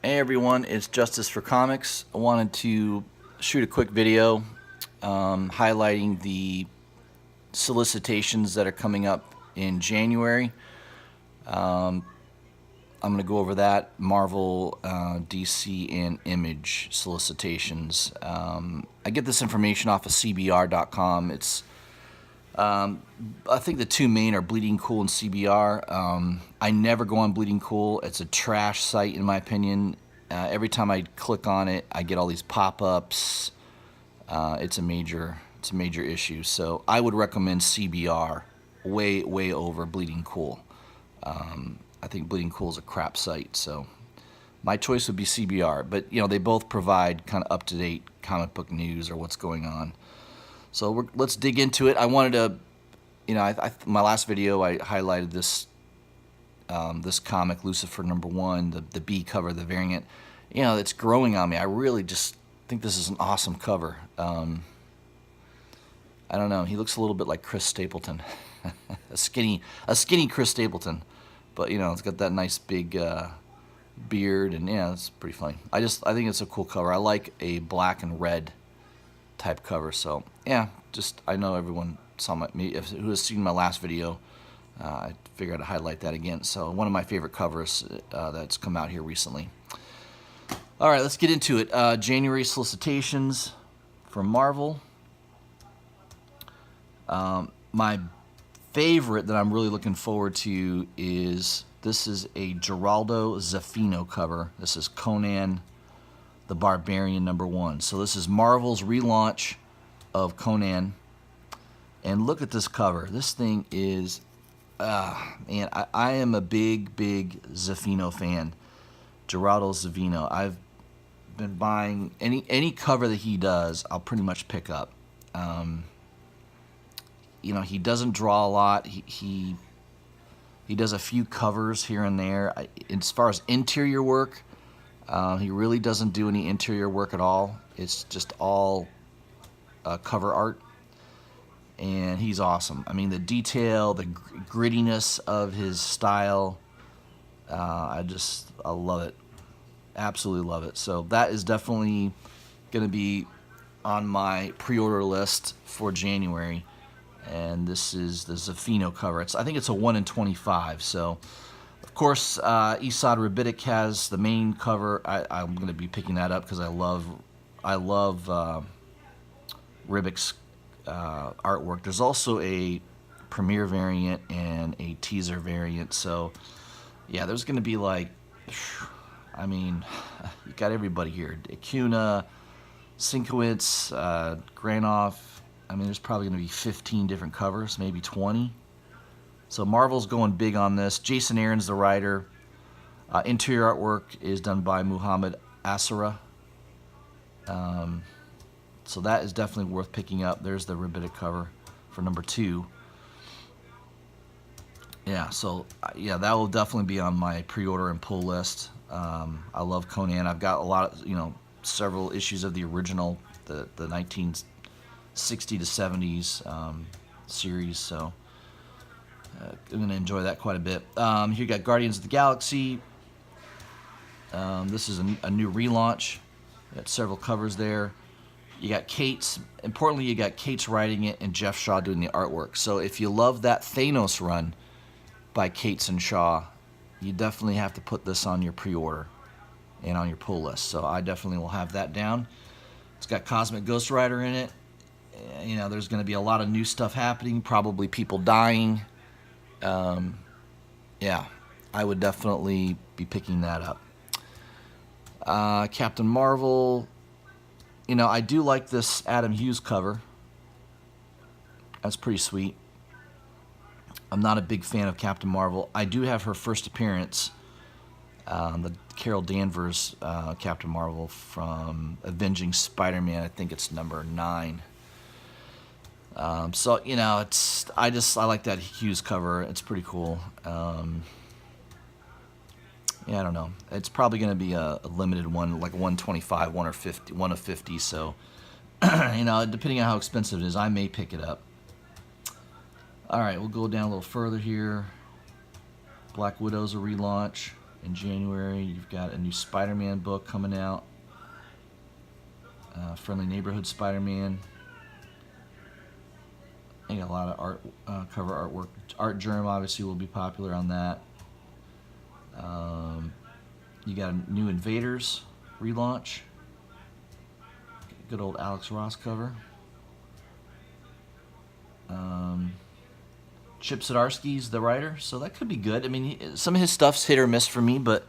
Hey everyone, it's Justice for Comics. I wanted to shoot a quick video highlighting the solicitations that are coming up in January. I'm going to go over that Marvel, DC, and Image solicitations. I get this information off of CBR.com. I think the two main are Bleeding Cool and CBR. I never go on Bleeding Cool. It's a trash site in my opinion. Every time I click on it, I get all these pop-ups. It's a major issue. So I would recommend CBR way over Bleeding Cool. I think Bleeding Cool is a crap site, so my choice would be CBR. But they both provide kind of up-to-date comic book news or what's going on. So let's dig into it. I wanted to, my last video I highlighted this this comic, Lucifer #1, the B cover, the variant. It's growing on me. I really just think this is an awesome cover. I don't know. He looks a little bit like Chris Stapleton, a skinny Chris Stapleton, but it's got that nice big beard, and it's pretty funny. I think it's a cool cover. I like a black and red type cover. So I know everyone saw who has seen my last video. I figured I'd highlight that again. So one of my favorite covers that's come out here recently. All right, let's get into it. January solicitations from Marvel. My favorite that I'm really looking forward to is a Geraldo Zaffino cover. This is Conan the Barbarian #1. So this is Marvel's relaunch of Conan. And look at this cover. This thing is, man, I am a big Zaffino fan. Geraldo Zaffino. I've been buying any cover that he does, I'll pretty much pick up. He doesn't draw a lot. He does a few covers here and there. As far as interior work, he really doesn't do any interior work at all. It's just all cover art, and he's awesome. I mean, the detail, the grittiness of his style, I love it. Absolutely love it. So that is definitely going to be on my pre-order list for January. And this is the Zaffino cover. I think it's a 1 in 25. So, of course, Esad Ribitic has the main cover. I'm going to be picking that up because I love Ribic's artwork. There's also a premiere variant and a teaser variant. So, yeah, there's going to be you got everybody here. Acuna, Sienkiewicz, Granoff. There's probably going to be 15 different covers, maybe 20. So Marvel's going big on this. Jason Aaron's the writer. Interior artwork is done by Muhammad Asara. So that is definitely worth picking up. There's the Ribitic cover for #2. Yeah, so that will definitely be on my pre-order and pull list. I love Conan. I've got a lot of, several issues of the original, the 1960 to 70s series, so I'm going to enjoy that quite a bit. Here you got Guardians of the Galaxy. This is a new relaunch. Got several covers there. You got Cates. Importantly, you got Cates writing it and Jeff Shaw doing the artwork. So if you love that Thanos run by Cates and Shaw, you definitely have to put this on your pre-order and on your pull list. So I definitely will have that down. It's got Cosmic Ghost Rider in it. There's going to be a lot of new stuff happening, probably people dying. Yeah, I would definitely be picking that up. Captain Marvel. I do like this Adam Hughes cover. That's pretty sweet. I'm not a big fan of Captain Marvel. I do have her first appearance, the Carol Danvers Captain Marvel from Avenging Spider-Man. I think it's #9. So I like that Hughes cover. It's pretty cool. I don't know. It's probably going to be a limited one, like 125, 1 of 50. So, depending on how expensive it is, I may pick it up. All right, we'll go down a little further here. Black Widow's a relaunch. in January. You've got a new Spider-Man book coming out. Friendly Neighborhood Spider-Man. I got a lot of art, cover artwork. Art Germ obviously will be popular on that. You got a new Invaders relaunch. Good old Alex Ross cover. Chip Zdarsky's the writer, so that could be good. I mean, some of his stuff's hit or miss for me, but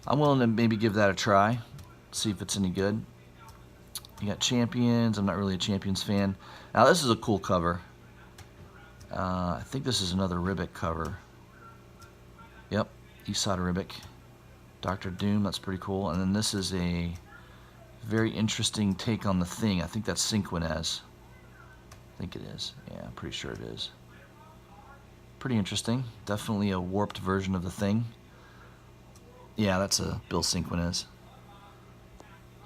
I'm willing to maybe give that a try, see if it's any good. You got Champions. I'm not really a Champions fan. Now, this is a cool cover. I think this is another Ribic cover. Yep, Eastside Ribic. Dr. Doom, that's pretty cool. And then this is a very interesting take on The Thing. I think that's Cinquinez. I think it is. Yeah, I'm pretty sure it is. Pretty interesting. Definitely a warped version of The Thing. Yeah, that's a Bill Cinquinez.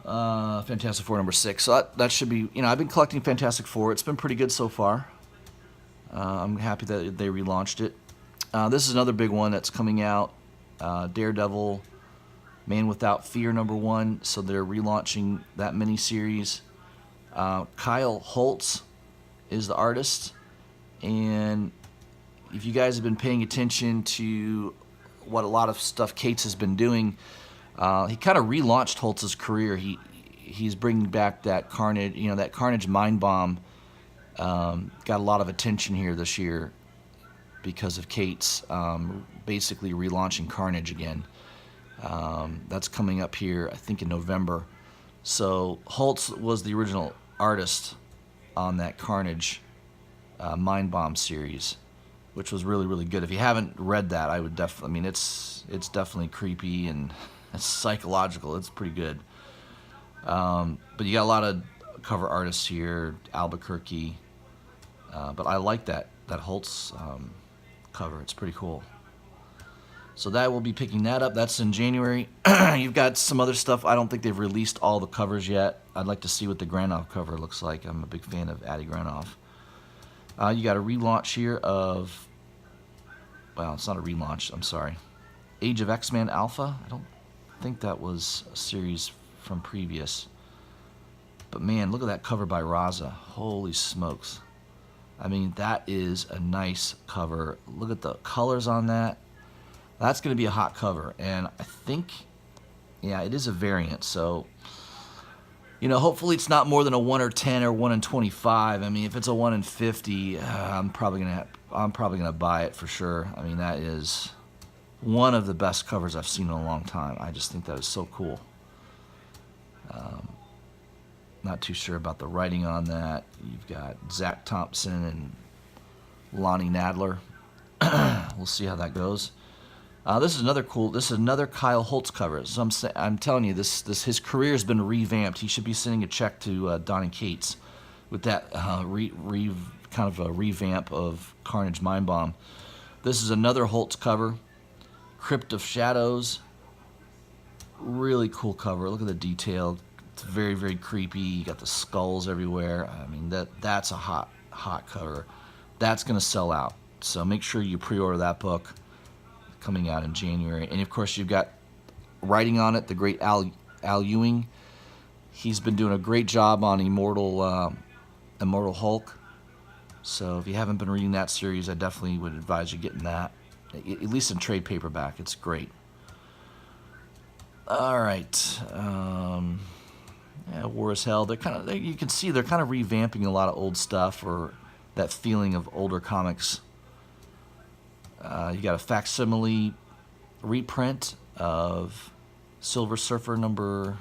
Fantastic Four #6. So that should be, you know, I've been collecting Fantastic Four. It's been pretty good so far. I'm happy that they relaunched it. This is another big one that's coming out. Daredevil, Man Without Fear #1. So they're relaunching that miniseries. Kyle Holtz is the artist. And if you guys have been paying attention to what a lot of stuff Cates has been doing, he kind of relaunched Holtz's career. He's bringing back that Carnage, you know, that Carnage Mind Bomb. Got a lot of attention here this year because of Cates basically relaunching Carnage again. That's coming up here, I think, in November. So Holtz was the original artist on that Carnage Mind Bomb series, which was really, really good. If you haven't read that, I would definitely. I mean, it's definitely creepy and it's psychological. It's pretty good. But you got a lot of cover artists here, Albuquerque. But I like that Holtz cover. It's pretty cool. So that will be picking that up. That's in January. You've got some other stuff. I don't think they've released all the covers yet. I'd like to see what the Granoff cover looks like. I'm a big fan of Addy Granoff. You got a relaunch here of, well, it's not a relaunch, I'm sorry. Age of X-Men Alpha. I don't think that was a series from previous. But man, look at that cover by Raza. Holy smokes. I mean, that is a nice cover. Look at the colors on that. That's going to be a hot cover. And I think, yeah, it is a variant. So, you know, hopefully it's not more than a 1 or 10 or 1 in 25. I mean, if it's a 1 in 50, I'm probably gonna buy it for sure. I mean, that is one of the best covers I've seen in a long time. I just think that is so cool. Not too sure about the writing on that. You've got Zach Thompson and Lonnie Nadler. We'll see how that goes. This is another cool. This is another Kyle Holtz cover. So I'm telling you, his career has been revamped. He should be sending a check to Donny Cates with that kind of a revamp of Carnage Mind Bomb. This is another Holtz cover, Crypt of Shadows. Really cool cover. Look at the detail. It's very, very creepy. You got the skulls everywhere. I mean, that's a hot cover. That's gonna sell out. So make sure you pre-order that book. Coming out in January. And of course you've got writing on it, the great Al Ewing. He's been doing a great job on Immortal Hulk. So if you haven't been reading that series, I definitely would advise you getting that, at least in trade paperback. It's great. All right. Yeah, War is Hell. You can see they're kind of revamping a lot of old stuff, or that feeling of older comics. You got a facsimile reprint of Silver Surfer number,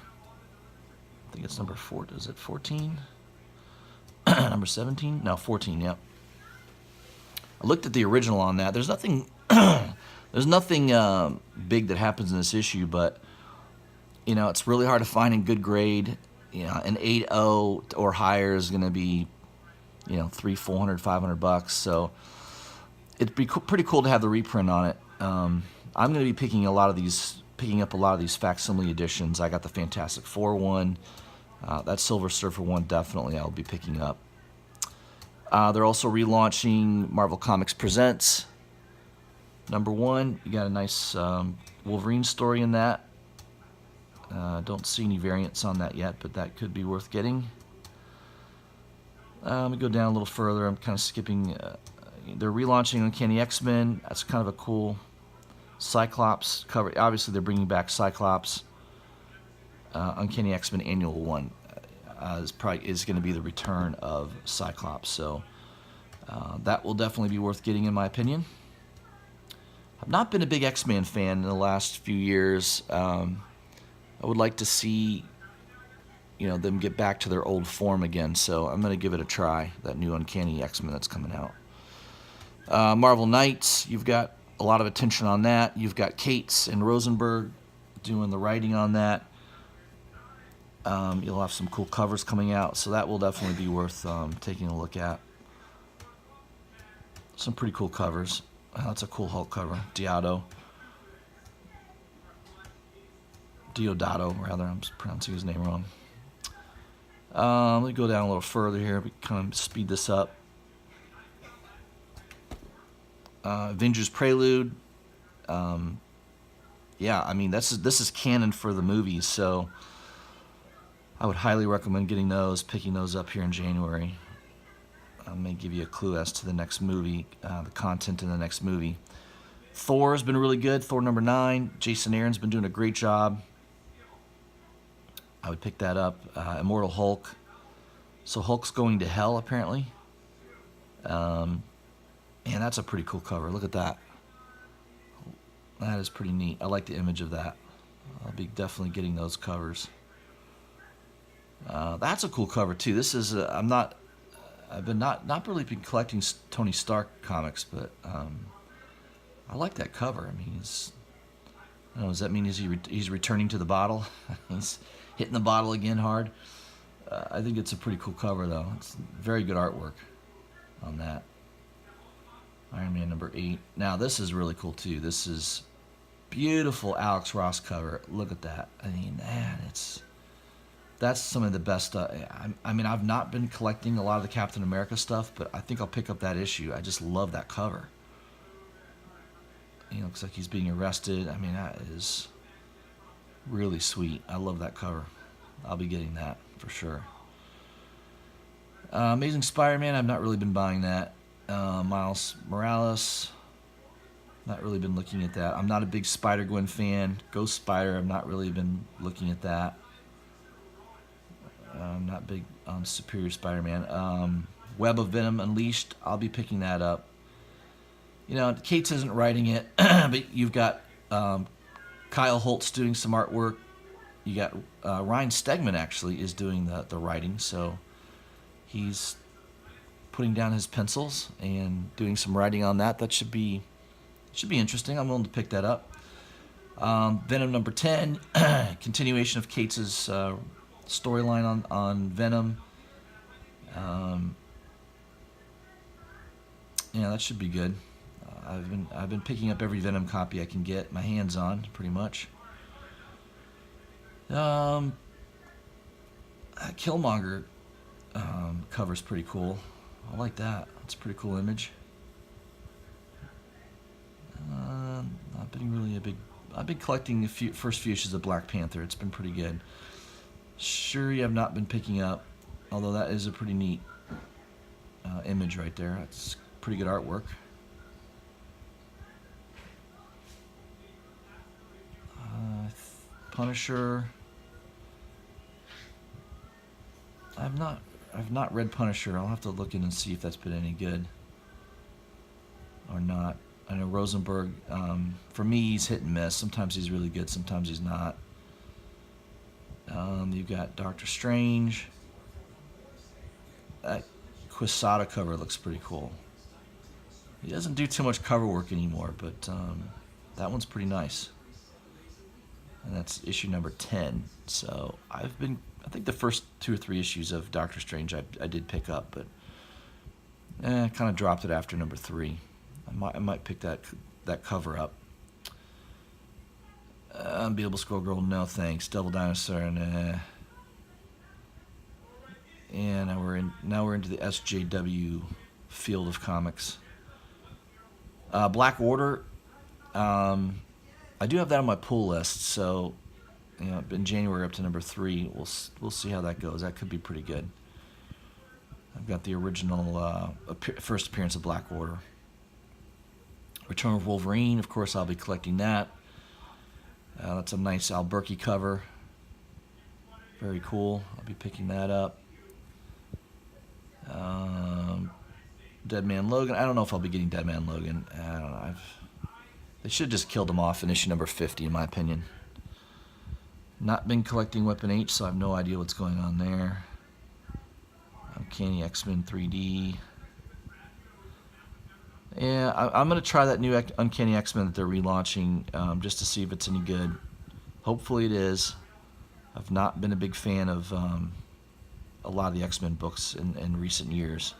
I think it's number 4. Is it 14? Number 17? No, 14. Yep. I looked at the original on that. There's nothing. There's nothing big that happens in this issue, but you know, it's really hard to find in good grade. You know, an 8.0 or higher is going to be, you know, $300, $400, $500. So it'd be pretty cool to have the reprint on it. I'm going to be picking up a lot of these facsimile editions. I got the Fantastic Four one, that Silver Surfer one. Definitely, I'll be picking up. They're also relaunching Marvel Comics Presents #1. You got a nice Wolverine story in that. Don't see any variants on that yet, but that could be worth getting. Let me go down a little further. I'm kind of skipping. They're relaunching Uncanny X-Men. That's kind of a cool Cyclops cover. Obviously, they're bringing back Cyclops. Uncanny X-Men Annual 1 is going to be the return of Cyclops. So that will definitely be worth getting, in my opinion. I've not been a big X-Men fan in the last few years. I would like to see, them get back to their old form again. So I'm going to give it a try, that new Uncanny X-Men that's coming out. Marvel Knights, you've got a lot of attention on that. You've got Cates and Rosenberg doing the writing on that. You'll have some cool covers coming out, so that will definitely be worth taking a look at. Some pretty cool covers. That's a cool Hulk cover. Deodato, rather. I'm pronouncing his name wrong. Let me go down a little further here. We kind of speed this up. Avengers Prelude. Yeah, I mean this is canon for the movies, so I would highly recommend getting those, picking those up here in January. I may give you a clue as to the next movie, the content in the next movie. Thor's been really good. Thor number 9. Jason Aaron's been doing a great job. I would pick that up. Immortal Hulk. So Hulk's going to hell, apparently. And that's a pretty cool cover. Look at that. That is pretty neat. I like the image of that. I'll be definitely getting those covers. That's a cool cover too. This is I've been not really been collecting Tony Stark comics, but I like that cover. I mean, I don't know, does that mean he's returning to the bottle? He's hitting the bottle again hard. I think it's a pretty cool cover though. It's very good artwork on that. Iron Man number 8. Now this is really cool too. This is beautiful Alex Ross cover. Look at that. I mean, man, that's some of the best. I mean, I've not been collecting a lot of the Captain America stuff, but I think I'll pick up that issue. I just love that cover. Looks like he's being arrested. I mean, that is really sweet. I love that cover. I'll be getting that for sure. Amazing Spider-Man, I've not really been buying that. Miles Morales, not really been looking at that. I'm not a big Spider-Gwen fan. Ghost Spider, I've not really been looking at that. I'm not big on Superior Spider-Man. Web of Venom Unleashed, I'll be picking that up. Cates isn't writing it, but you've got Kyle Holtz doing some artwork. You got Ryan Stegman actually is doing the writing, so he's putting down his pencils and doing some writing on that. That should be interesting. I'm willing to pick that up. Venom number 10, continuation of Cates' storyline on Venom. That should be good. I've been picking up every Venom copy I can get my hands on, pretty much. Killmonger cover's pretty cool. I like that. It's a pretty cool image. I've been collecting the first few issues of Black Panther. It's been pretty good. Shuri I've not been picking up, although that is a pretty neat image right there. It's pretty good artwork. Punisher. I've not read Punisher. I'll have to look in and see if that's been any good or not. I know Rosenberg, for me, he's hit and miss. Sometimes he's really good, sometimes he's not. You've got Doctor Strange. That Quesada cover looks pretty cool. He doesn't do too much cover work anymore, but that one's pretty nice. And that's issue number 10. So I think the first 2 or 3 issues of Doctor Strange I did pick up, but I kind of dropped it after number 3. I might pick that cover up. Unbeatable Squirrel Girl, no thanks. Devil Dinosaur, and now we're into the SJW field of comics. Black Order. I do have that on my pull list, so in January up to number 3. We'll see how that goes. That could be pretty good. I've got the original first appearance of Black Order. Return of Wolverine, of course, I'll be collecting that. That's a nice Albuquerque cover. Very cool. I'll be picking that up. Dead Man Logan. I don't know if I'll be getting Dead Man Logan. I don't know. They should have just killed him off in issue number 50, in my opinion. Not been collecting Weapon H, so I have no idea what's going on there. Uncanny X-Men 3D. Yeah, I'm going to try that new Uncanny X-Men that they're relaunching just to see if it's any good. Hopefully it is. I've not been a big fan of a lot of the X-Men books in recent years.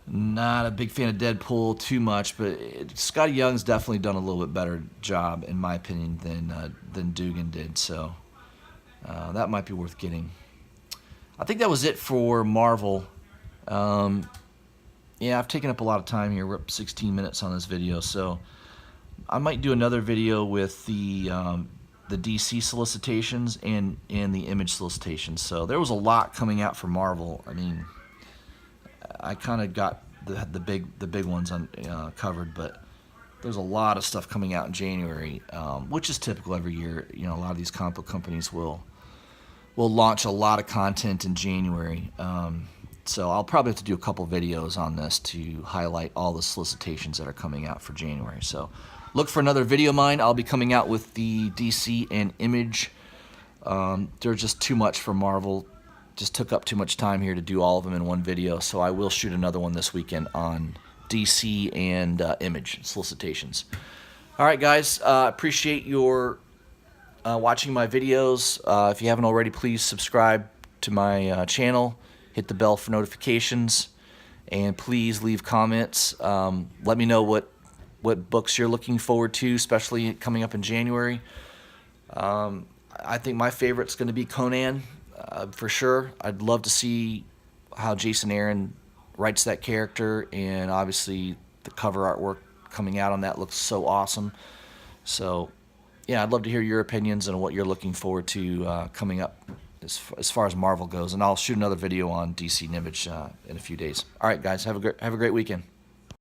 Not a big fan of Deadpool too much, but Scotty Young's definitely done a little bit better job, in my opinion, than Dugan did. So that might be worth getting. I think that was it for Marvel. Yeah, I've taken up a lot of time here. We're up 16 minutes on this video, so I might do another video with the DC solicitations and the Image solicitations. So there was a lot coming out for Marvel. I mean, I kind of got the big ones covered, but there's a lot of stuff coming out in January, which is typical every year. A lot of these comic book companies will launch a lot of content in January. So I'll probably have to do a couple videos on this to highlight all the solicitations that are coming out for January. So look for another video of mine. I'll be coming out with the DC and Image. They're just too much for Marvel. Just took up too much time here to do all of them in one video. So I will shoot another one this weekend on DC and Image solicitations. All right, guys. Appreciate your watching my videos. If you haven't already, please subscribe to my channel. Hit the bell for notifications, and please leave comments. Let me know what books you're looking forward to, especially coming up in January. I think my favorite's going to be Conan, for sure. I'd love to see how Jason Aaron writes that character, and obviously the cover artwork coming out on that looks so awesome. So, yeah, I'd love to hear your opinions and what you're looking forward to coming up as far as Marvel goes, and I'll shoot another video on DC and Image in a few days. All right, guys, have a great weekend.